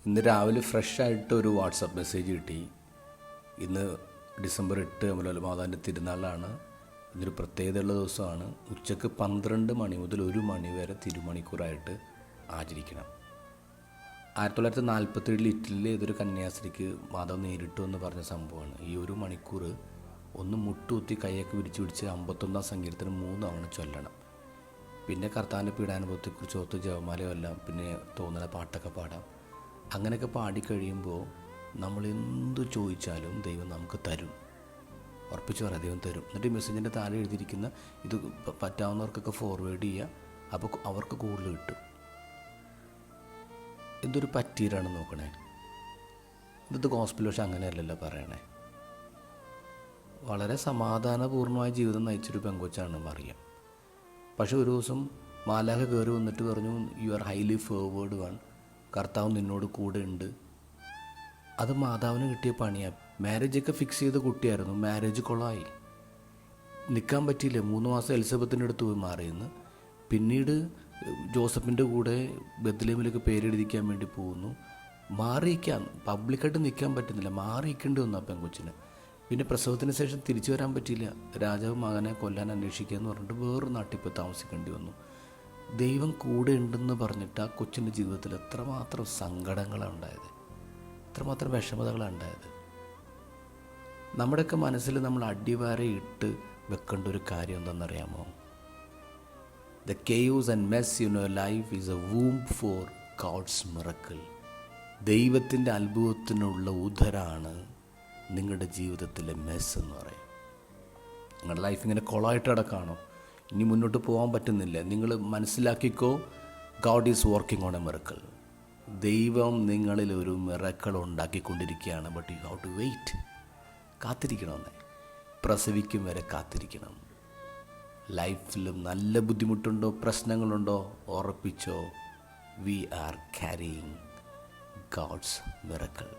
ഇന്ന് രാവിലെ ഫ്രഷായിട്ട് ഒരു വാട്സപ്പ് മെസ്സേജ് കിട്ടി. ഇന്ന് ഡിസംബർ 8 അമലോല മാതാവിൻ്റെ തിരുനാളാണ്. ഇതൊരു പ്രത്യേകതയുള്ള ദിവസമാണ്. ഉച്ചക്ക് 12 മണി മുതൽ 1 മണി വരെ തിരുമണിക്കൂറായിട്ട് ആചരിക്കണം. 1947 ഇറ്റലിയിലെ ഏതൊരു കന്യാസ്ത്രീക്ക് മാതാവ് നേരിട്ടു എന്ന് പറഞ്ഞ സംഭവമാണ്. ഈ 1 മണിക്കൂർ ഒന്ന് മുട്ടുകുത്തി കൈയൊക്കെ വിരിച്ചു പിടിച്ച് 51 സങ്കീർത്തനം 3 തവണ ചൊല്ലണം. പിന്നെ കർത്താവിൻ്റെ പീഡാനുഭവത്തെക്കുറിച്ച് ഓർത്ത് ജപമാലയോ എല്ലാം പിന്നെ തോന്നുന്ന പാട്ടൊക്കെ പാടാം. അങ്ങനെയൊക്കെ പാടിക്കഴിയുമ്പോൾ നമ്മൾ എന്തു ചോദിച്ചാലും ദൈവം നമുക്ക് തരും. ഉറപ്പിച്ച് പറയാം, ദൈവം തരും. എന്നിട്ട് ഈ മെസ്സേജിൻ്റെ താഴെ എഴുതിയിരിക്കുന്ന ഇത് പറ്റാവുന്നവർക്കൊക്കെ ഫോർവേഡ് ചെയ്യുക. അപ്പോൾ അവർക്ക് കൂടുതൽ കിട്ടും. എന്തൊരു പറ്റീരാണ് നോക്കണേ. ഇത് ഗോസ്പൽ പക്ഷെ അങ്ങനെയല്ലല്ലോ പറയണേ. വളരെ സമാധാനപൂർണ്ണമായ ജീവിതം നയിച്ചൊരു പെങ്കൊച്ചാണ് മറിയം. പക്ഷെ ഒരു ദിവസം മാലാഖ കയറി വന്നിട്ട് പറഞ്ഞു, you are highly favoured one, കർത്താവ് നിന്നോട് കൂടെ ഉണ്ട്. അത് മാതാവിന് കിട്ടിയ പണിയാണ്. മാരേജൊക്കെ ഫിക്സ് ചെയ്ത കുട്ടിയായിരുന്നു. മാരേജ് കൊളായി, നിൽക്കാൻ പറ്റിയില്ല. 3 മാസം എലിസബത്തിൻ്റെ അടുത്ത് പോയി മാറിയെന്ന്. പിന്നീട് ജോസഫിൻ്റെ കൂടെ ബെത്ലഹേമിലേക്ക് പേരെഴുതിക്കാൻ വേണ്ടി പോകുന്നു. മാറിയിരിക്കാൻ പബ്ലിക്കായിട്ട് നിൽക്കാൻ പറ്റുന്നില്ല, മാറിയിരിക്കേണ്ടി വന്നു ആ പെങ്കൊച്ചിന്. പിന്നെ പ്രസവത്തിന് ശേഷം തിരിച്ചു വരാൻ പറ്റിയില്ല. രാജാവ് മകനെ കൊല്ലാൻ അന്വേഷിക്കുക എന്ന് പറഞ്ഞിട്ട് വേറൊരു നാട്ടിൽ പോയി താമസിക്കേണ്ടി വന്നു. ദൈവം കൂടെ ഉണ്ടെന്ന് പറഞ്ഞിട്ട് ആ കൊച്ചിൻ്റെ ജീവിതത്തിൽ എത്രമാത്രം സങ്കടങ്ങളാണ് ഉണ്ടായത്, എത്രമാത്രം വിഷമതകളാണ് ഉണ്ടായത്. നമ്മുടെയൊക്കെ മനസ്സിൽ നമ്മൾ അടിവാരയിട്ട് വെക്കേണ്ട ഒരു കാര്യം എന്താണെന്നറിയാമോ? The chaos and mess in your life is a womb for God's miracle. ദൈവത്തിൻ്റെ അത്ഭുതത്തിനുള്ള ഉദരാണ് നിങ്ങളുടെ ജീവിതത്തിലെ മെസ് എന്ന് പറയും. നിങ്ങളുടെ ലൈഫ് ഇങ്ങനെ കൊളായിട്ട് കിടക്കാണോ, ഇനി മുന്നോട്ട് പോകാൻ പറ്റുന്നില്ല, നിങ്ങൾ മനസ്സിലാക്കിക്കോ, God is working on a miracle. ദൈവം നിങ്ങളിൽ ഒരു മിറക്കിൾ ഉണ്ടാക്കിക്കൊണ്ടിരിക്കുകയാണ്. But you have to wait. കാത്തിരിക്കണമെന്നേ, പ്രസവിക്കും വരെ കാത്തിരിക്കണം. ലൈഫിലും നല്ല ബുദ്ധിമുട്ടുണ്ടോ, പ്രശ്നങ്ങളുണ്ടോ, ഉറപ്പിച്ചോ, we are carrying God's miracle.